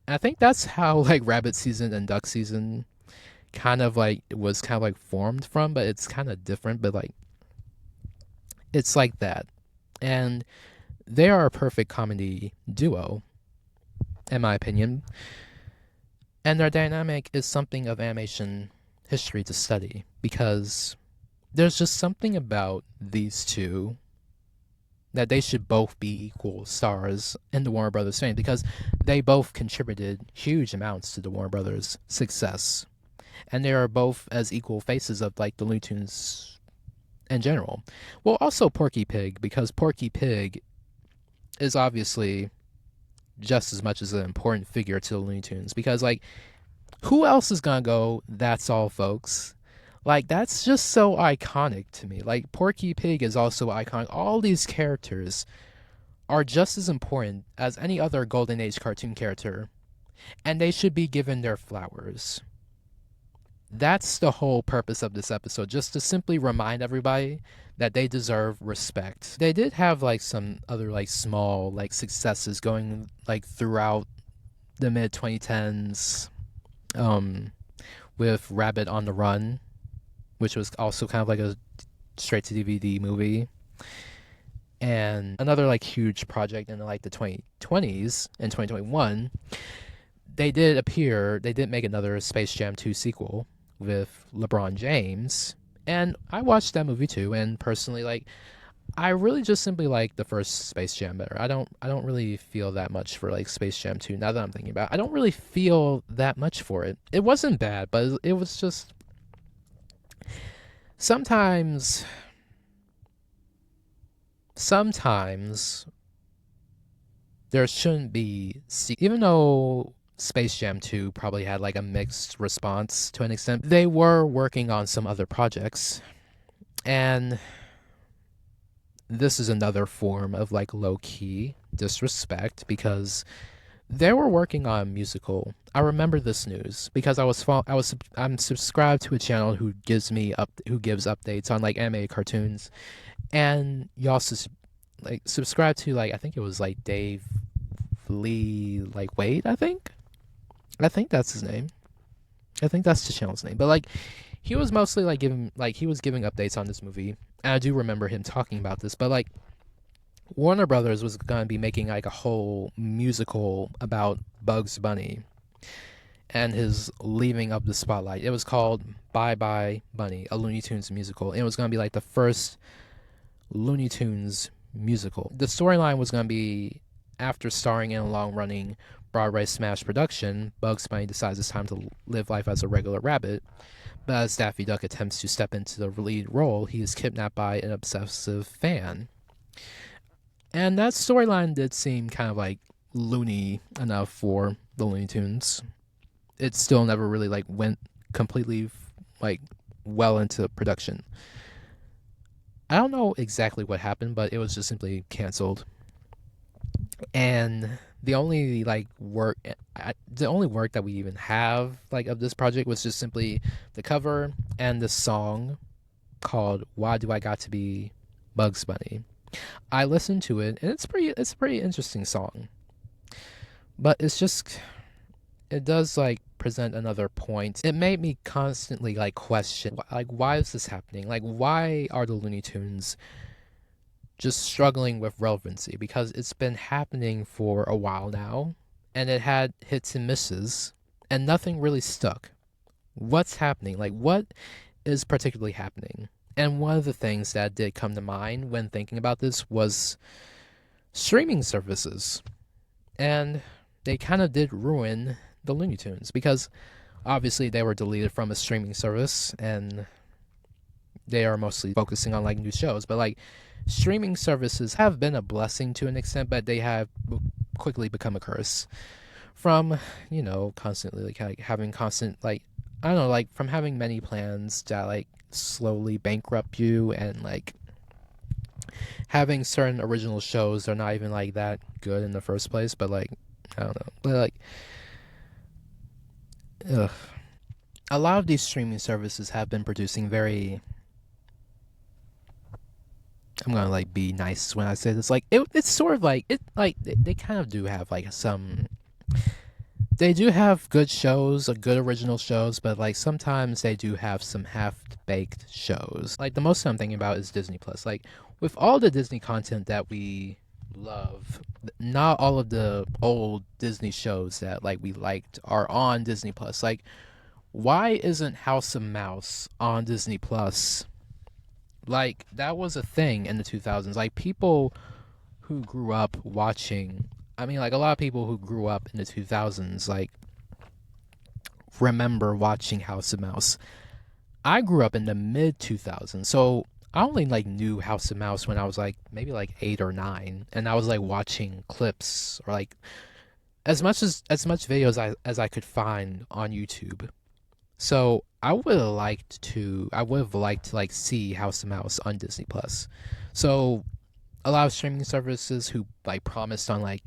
I think that's how like Rabbit Season and Duck Season was formed from, but it's kind of different, but like, it's like that. And they are a perfect comedy duo. in my opinion. And their dynamic is something of animation history to study because there's just something about these two that they should both be equal stars in the Warner Brothers fame because they both contributed huge amounts to the Warner Brothers success. And they are both as equal faces of like the Looney Tunes in general. Well, also Porky Pig, because Porky Pig is obviously just as much as an important figure to the Looney Tunes because like who else is gonna go, that's all folks? Like that's just so iconic to me. Like Porky Pig is also iconic. All these characters are just as important as any other Golden Age cartoon character, and they should be given their flowers. That's the whole purpose of this episode, just to simply remind everybody that they deserve respect. They did have like some other like small like successes going like throughout the mid 2010s with Rabbit on the Run, which was also kind of like a straight to DVD movie. And another like huge project in like the 2020s and 2021, they did make another Space Jam 2 sequel with LeBron James, and I watched that movie too, and personally like I really just simply like the first Space Jam better. I don't really feel that much for like Space Jam 2 now that I'm thinking about it. I don't really feel that much for it. It wasn't bad, but it was just sometimes there shouldn't be even though Space Jam 2 probably had like a mixed response to an extent. They were working on some other projects, and this is another form of like low-key disrespect because they were working on a musical. I remember this news because I'm subscribed to a channel who gives updates on like animated cartoons, and y'all like subscribe to like I think it was like Dave Lee like Wade, I think that's his name. I think that's the channel's name. But like he was mostly like giving updates on this movie. And I do remember him talking about this, but like Warner Brothers was going to be making like a whole musical about Bugs Bunny and his leaving of the spotlight. It was called Bye Bye Bunny, a Looney Tunes musical. And it was going to be like the first Looney Tunes musical. The storyline was going to be after starring in a long-running Broadway smash production, Bugs Bunny decides it's time to live life as a regular rabbit. But as Daffy Duck attempts to step into the lead role, he is kidnapped by an obsessive fan. And that storyline did seem kind of like loony enough for the Looney Tunes. It still never really like went completely like well into production. I don't know exactly what happened, but it was just simply canceled. And the only work that we even have like of this project was just simply the cover and the song called "Why Do I Got to Be Bugs Bunny." I listened to it, and it's a pretty interesting song, but it does like present another point. It made me constantly like question like why is this happening? Like why are the Looney Tunes just struggling with relevancy? Because it's been happening for a while now, and it had hits and misses, and nothing really stuck. What's happening? Like, what is particularly happening? And one of the things that did come to mind when thinking about this was streaming services. And they kind of did ruin the Looney Tunes, because obviously they were deleted from a streaming service, and they are mostly focusing on like new shows, but like streaming services have been a blessing to an extent, but they have quickly become a curse from, constantly like having constant like I don't know, like from having many plans that like slowly bankrupt you, and like having certain original shows that are not even like that good in the first place, but like I don't know, but like a lot of these streaming services have been producing very, I'm gonna like be nice when I say this, like it's sort of like it like they kind of do have like they do have good shows, good original shows, but like sometimes they do have some half-baked shows. Like the most I'm thinking about is Disney Plus. Like with all the Disney content that we love. Not all of the old Disney shows that like we liked are on Disney Plus. Like, why isn't House of Mouse on Disney Plus? Like, that was a thing in the 2000s. Like, people who grew up watching, I mean, like, a lot of people who grew up in the 2000s, like, remember watching House of Mouse. I grew up in the mid 2000s, so I only like knew House of Mouse when I was like maybe like 8 or 9, and I was like watching clips or like as much videos as I could find on YouTube. So I would have liked to like see House of Mouse on Disney Plus. So a lot of streaming services who like promised on like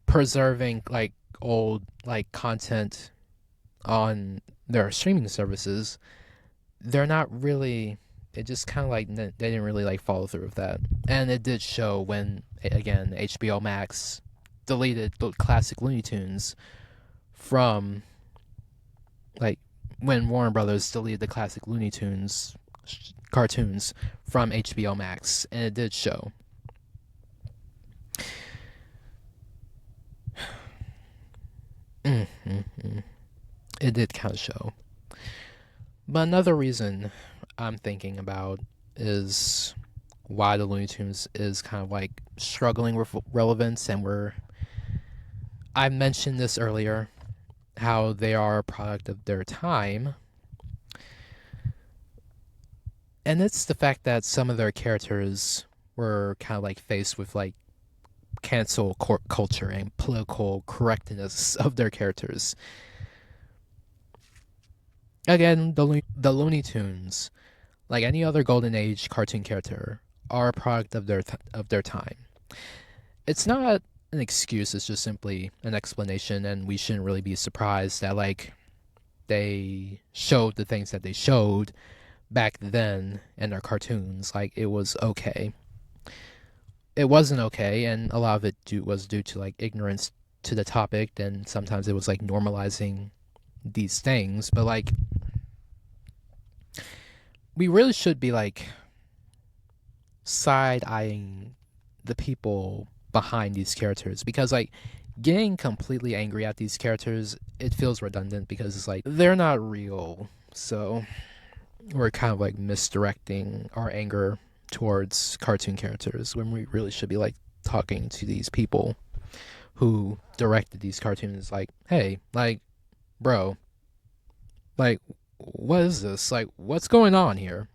preserving like old like content on their streaming services, they're not really, it just kind of like they didn't really like follow through with that. And it did show when again HBO Max deleted the classic Looney Tunes from like when Warner Brothers deleted the classic Looney Tunes cartoons from HBO Max, and it did show. It did kind of show. But another reason I'm thinking about is why the Looney Tunes is kind of like struggling with relevance, and I mentioned this earlier, how they are a product of their time. And it's the fact that some of their characters were kind of like faced with like cancel culture and political correctness of their characters. Again, the Looney Tunes, like any other Golden Age cartoon character, are a product of their time. It's not an excuse; it's just simply an explanation, and we shouldn't really be surprised that like they showed the things that they showed back then in their cartoons. Like, it was okay. It wasn't okay, and a lot of it was due to like ignorance to the topic, and sometimes it was like normalizing these things. But like, we really should be like side eyeing the people behind these characters, because like getting completely angry at these characters, it feels redundant because it's like they're not real. So we're kind of like misdirecting our anger towards cartoon characters when we really should be like talking to these people who directed these cartoons. Like, hey, like, bro, like, what is this? Like, what's going on here?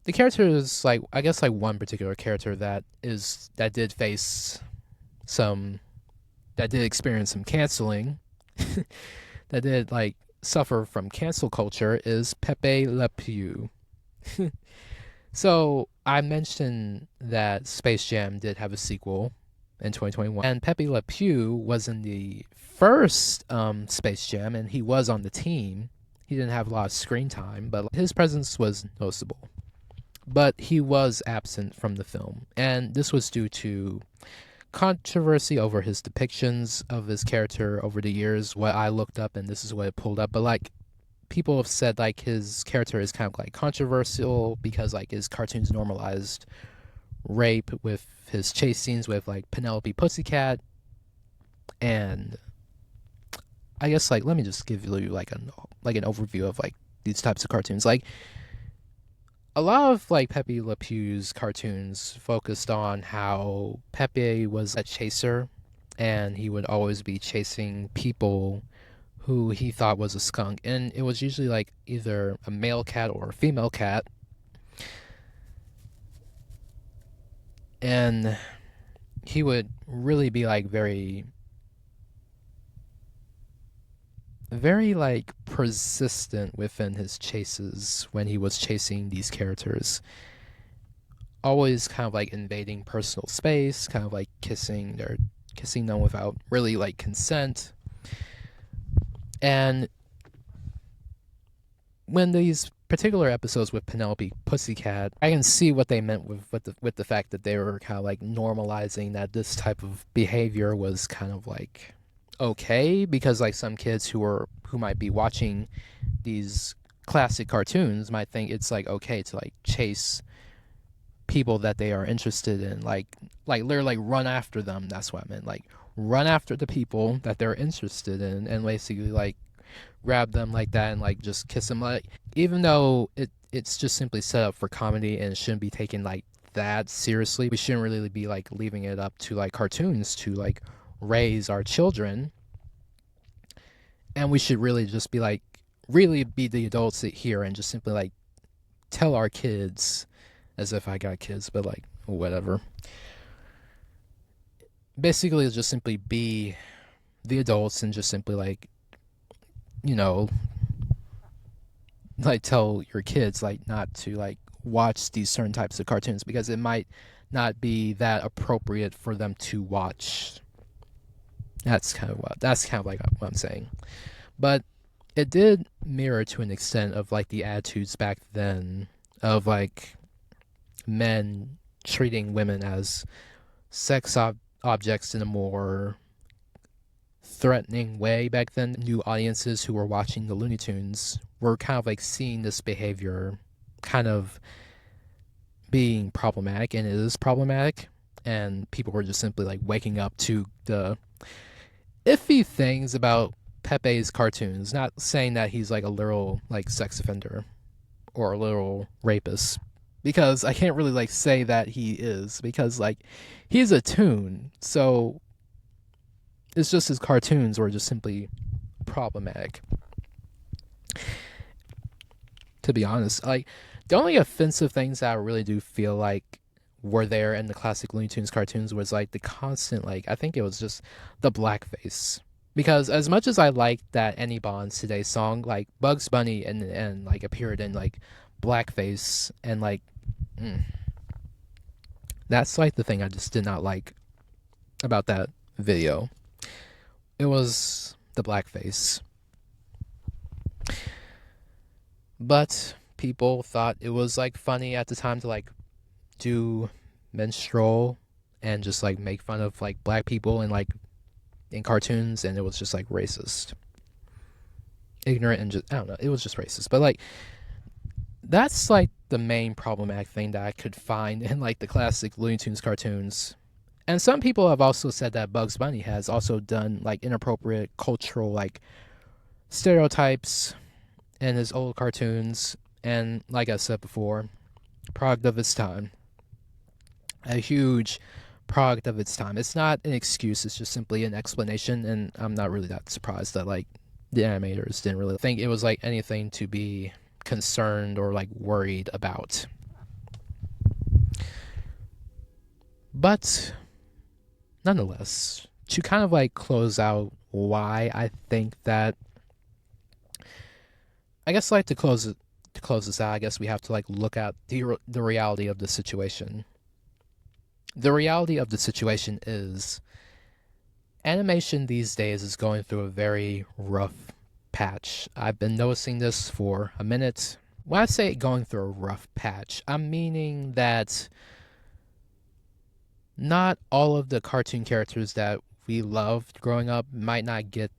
The character is like, I guess like one particular character that did face some, that did experience some canceling, that did like suffer from cancel culture, is Pepe Le Pew. So I mentioned that Space Jam did have a sequel in 2021, and Pepe Le Pew was in the first Space Jam, and he was on the team. He didn't have a lot of screen time, but his presence was noticeable. But he was absent from the film, and this was due to controversy over his depictions of his character over the years. What I looked up, and this is what it pulled up, but like, people have said like his character is kind of like controversial because like his cartoons normalized rape with his chase scenes with like Penelope Pussycat. And I guess like, let me just give you like an overview of like these types of cartoons. Like, a lot of like Pepe Le Pew's cartoons focused on how Pepe was a chaser, and he would always be chasing people who he thought was a skunk, and it was usually like either a male cat or a female cat. And he would really be like very like persistent within his chases when he was chasing these characters. Always kind of like invading personal space, kind of like kissing them without really like consent. And when these particular episodes with Penelope Pussycat, I can see what they meant with the fact that they were kind of like normalizing that this type of behavior was kind of like okay, because like some kids who might be watching these classic cartoons might think it's like okay to like chase people that they are interested in, like literally like run after them. That's what I meant. Like run after the people that they're interested in and basically like grab them like that and like just kiss them. Like even though it's just simply set up for comedy and it shouldn't be taken like that seriously, we shouldn't really be like leaving it up to like cartoons to like raise our children. And we should really just be like really be the adults here and just simply like tell our kids, as if I got kids, but like whatever. Basically, just simply be the adults and just simply like, you know, like tell your kids like not to like watch these certain types of cartoons because it might not be that appropriate for them to watch. That's kind of like what I'm saying. But it did mirror to an extent of like the attitudes back then of like men treating women as sex objects in a more threatening way back then. New audiences who were watching the Looney Tunes were kind of like seeing this behavior kind of being problematic, and it is problematic, and people were just simply like waking up to the iffy things about Pepe's cartoons. Not saying that he's like a literal like sex offender or a literal rapist, because I can't really like say that he is, because like he's a toon, so it's just his cartoons were just simply problematic. To be honest, like the only offensive things that I really do feel like were there in the classic Looney Tunes cartoons was like the constant, like I think it was just the blackface. Because as much as I liked that Any Bonds Today song, like Bugs Bunny and like appeared in like blackface and like that's like the thing I just did not like about that video. It was the blackface. But people thought it was like funny at the time to like do minstrel and just like make fun of like black people and like in cartoons, and it was just like racist, ignorant, and just I don't know, it was just racist. But like that's like the main problematic thing that I could find in like the classic Looney Tunes cartoons. And some people have also said that Bugs Bunny has also done like inappropriate cultural like stereotypes in his old cartoons, and like I said before, product of its time, a huge product of its time. It's not an excuse, it's just simply an explanation, and I'm not really that surprised that like the animators didn't really think it was like anything to be concerned or like worried about. But nonetheless, to kind of like close out why I think that, I guess like to close this out, I guess we have to like look at the reality of the situation. The reality of the situation is animation these days is going through a very rough patch. I've been noticing this for a minute. When I say going through a rough patch, I'm meaning that not all of the cartoon characters that we loved growing up might not get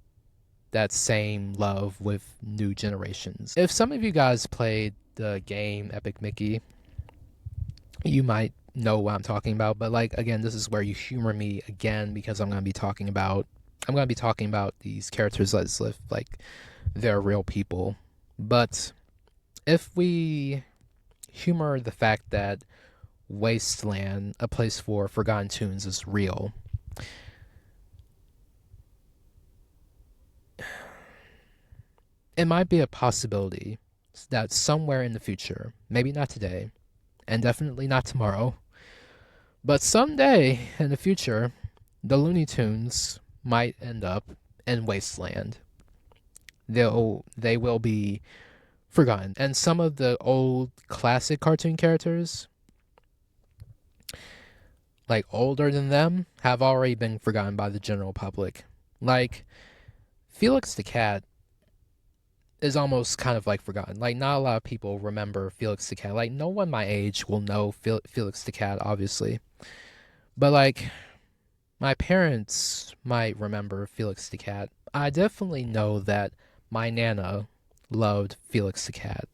that same love with new generations. If some of you guys played the game Epic Mickey, you might know what I'm talking about, but like again, this is where you humor me again, because I'm going to be talking about these characters as if like they're real people. But if we humor the fact that Wasteland, a place for forgotten tunes, is real, it might be a possibility that somewhere in the future, maybe not today, and definitely not tomorrow, but someday in the future, the Looney Tunes might end up in Wasteland. They will be forgotten. And some of the old classic cartoon characters, like older than them, have already been forgotten by the general public. Like Felix the Cat is almost kind of like forgotten. Like not a lot of people remember Felix the Cat. Like no one my age will know Felix the Cat, obviously. But like my parents might remember Felix the Cat. I definitely know that my Nana loved Felix the Cat.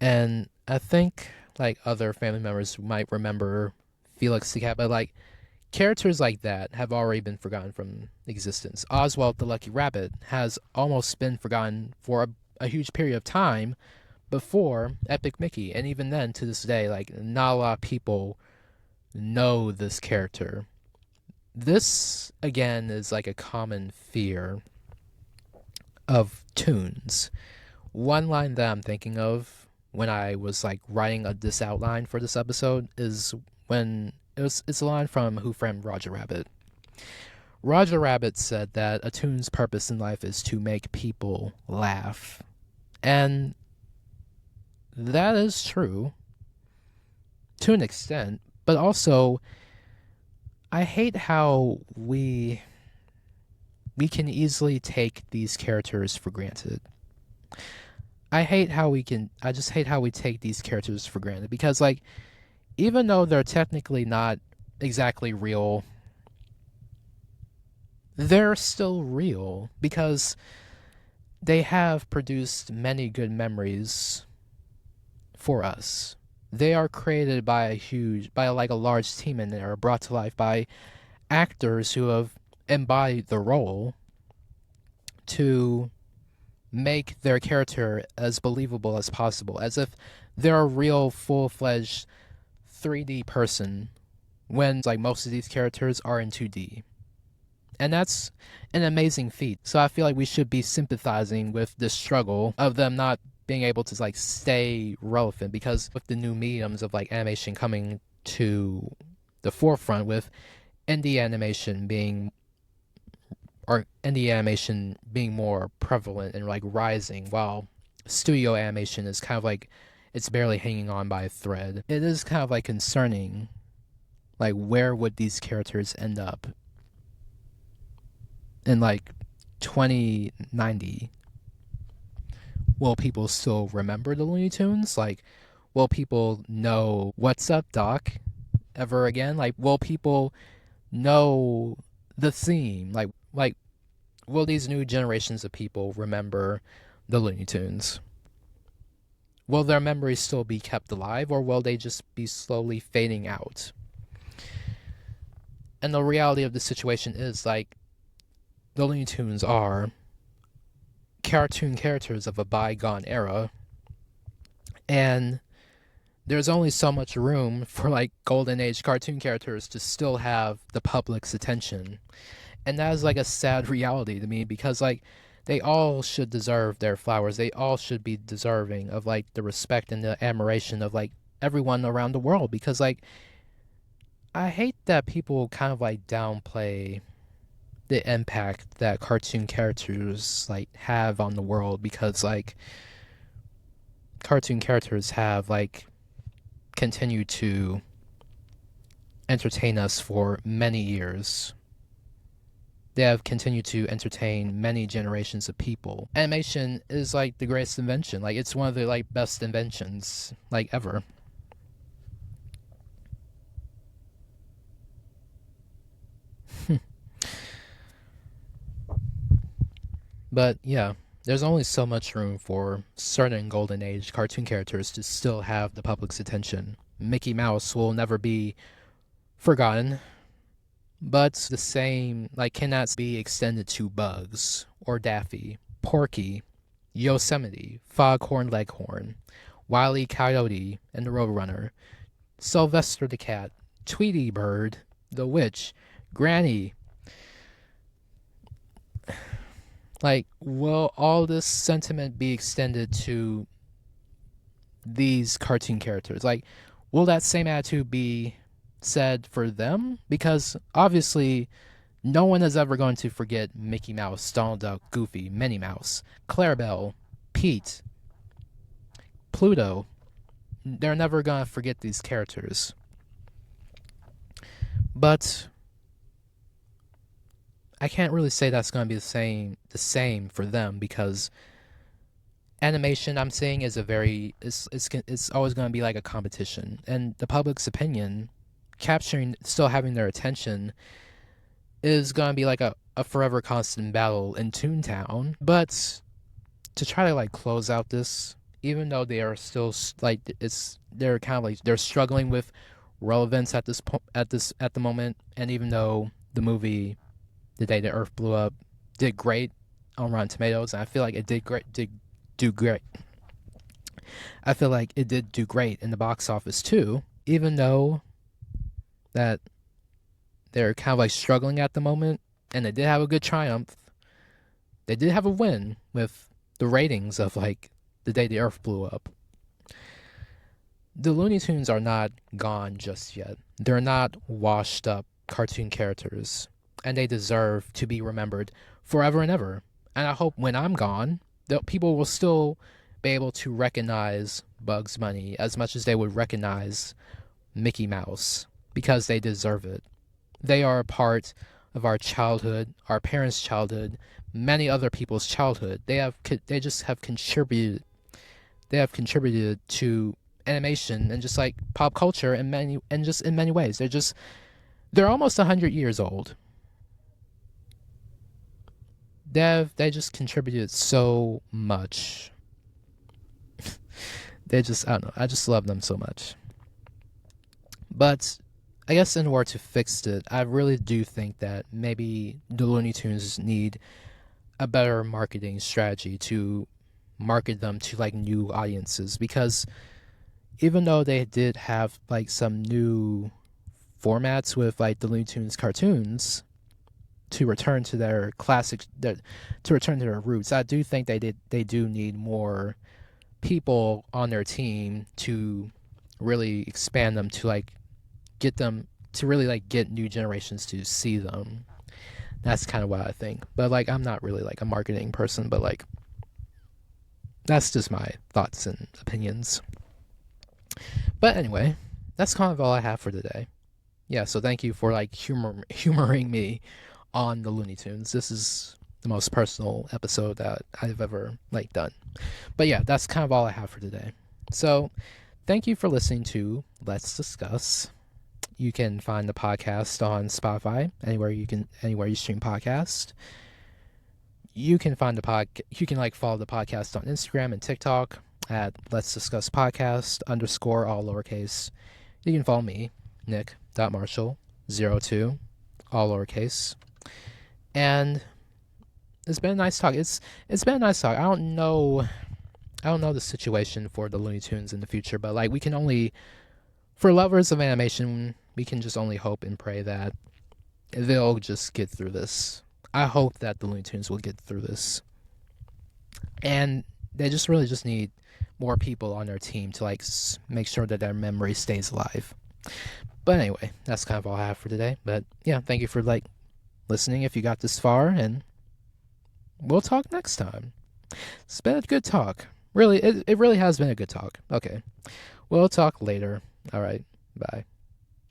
And I think like other family members might remember Felix the Cat, but like characters like that have already been forgotten from existence. Oswald the Lucky Rabbit has almost been forgotten for a huge period of time before Epic Mickey, and even then, to this day, like not a lot of people know this character. This again is like a common fear of tunes. One line that I'm thinking of when I was like writing this outline for this episode is when it's a line from Who Framed Roger Rabbit. Roger Rabbit said that a tune's purpose in life is to make people laugh. And that is true to an extent, but also I hate how we can easily take these characters for granted. I just hate how we take these characters for granted because like even though they're technically not exactly real, they're still real because they have produced many good memories for us. They are created by a large team, and they are brought to life by actors who have embodied the role to make their character as believable as possible, as if they're a real full-fledged 3D person when like most of these characters are in 2D. And that's an amazing feat. So I feel like we should be sympathizing with the struggle of them not being able to like stay relevant, because with the new mediums of like animation coming to the forefront, with indie animation being more prevalent and like rising, while studio animation is kind of like it's barely hanging on by a thread. It is kind of like concerning, like where would these characters end up in like 2090? Will people still remember the Looney Tunes? Like, will people know What's Up, Doc ever again? Like, will people know the theme? Like, will these new generations of people remember the Looney Tunes? Will their memories still be kept alive, or will they just be slowly fading out? And the reality of the situation is, like, the Looney Tunes are cartoon characters of a bygone era, and there's only so much room for like golden age cartoon characters to still have the public's attention. And that is like a sad reality to me, because like they all should deserve their flowers. They all should be deserving of like the respect and the admiration of like everyone around the world, because like I hate that people kind of like downplay the impact that cartoon characters like have on the world, because like cartoon characters have like continued to entertain us for many years. They have continued to entertain many generations of people. Animation is like the greatest invention. Like it's one of the like best inventions like ever. But yeah, there's only so much room for certain golden age cartoon characters to still have the public's attention. Mickey Mouse will never be forgotten, but the same like cannot be extended to Bugs or Daffy, Porky, Yosemite, Foghorn Leghorn, Wile E. Coyote and the Roadrunner, Sylvester the Cat, Tweety Bird, the Witch, Granny. Like, will all this sentiment be extended to these cartoon characters? Like, will that same attitude be said for them? Because obviously, no one is ever going to forget Mickey Mouse, Donald Duck, Goofy, Minnie Mouse, Clarabelle, Pete, Pluto. They're never going to forget these characters. But I can't really say that's going to be the same for them, because animation, I'm saying, is it's always going to be like a competition, and the public's opinion, still having their attention, is going to be like a forever constant battle in Toontown. But to try to like close out this even though they are still like they're kind of like they're struggling with relevance at the moment, and even though the movie The Day the Earth Blew Up did great on Rotten Tomatoes, and I feel like it did do great. I feel like it did do great in the box office too, even though that they're kind of like struggling at the moment, and they did have a good triumph. They did have a win with the ratings of like The Day the Earth Blew Up. The Looney Tunes are not gone just yet. They're not washed up cartoon characters, and they deserve to be remembered forever and ever. And I hope when I'm gone, that people will still be able to recognize Bugs Bunny as much as they would recognize Mickey Mouse, because they deserve it. They are a part of our childhood, our parents' childhood, many other people's childhood. They just have contributed. They have contributed to animation and just like pop culture in many ways. They're almost 100 years old. They just contributed so much. I don't know. I just love them so much. But I guess in order to fix it, I really do think that maybe the Looney Tunes need a better marketing strategy to market them to like new audiences, because even though they did have like some new formats with like the Looney Tunes cartoons to return to their to return to their roots, I do think they do need more people on their team to really expand them, to like get them to really like get new generations to see them. That's kind of what I think. But like I'm not really like a marketing person, but like that's just my thoughts and opinions. But anyway, that's kind of all I have for today. Yeah, so thank you for like humoring me on the Looney Tunes. This is the most personal episode that I've ever like done. But yeah, that's kind of all I have for today. So thank you for listening to Let's Discuss. You can find the podcast on Spotify, anywhere you stream podcast. You can like follow the podcast on Instagram and TikTok at Let's Discuss Podcast _ all lowercase. You can follow me, Nick.Marshall02, all lowercase. And it's been a nice talk. It's been a nice talk. I don't know the situation for the Looney Tunes in the future, but like we can only, for lovers of animation, we can just only hope and pray that they'll just get through this. I hope that the Looney Tunes will get through this. And they just really just need more people on their team to like make sure that their memory stays alive. But anyway, that's kind of all I have for today. But yeah, thank you for like listening if you got this far, and we'll talk next time. It's been a good talk. Really, it really has been a good talk. Okay. We'll talk later. All right. Bye.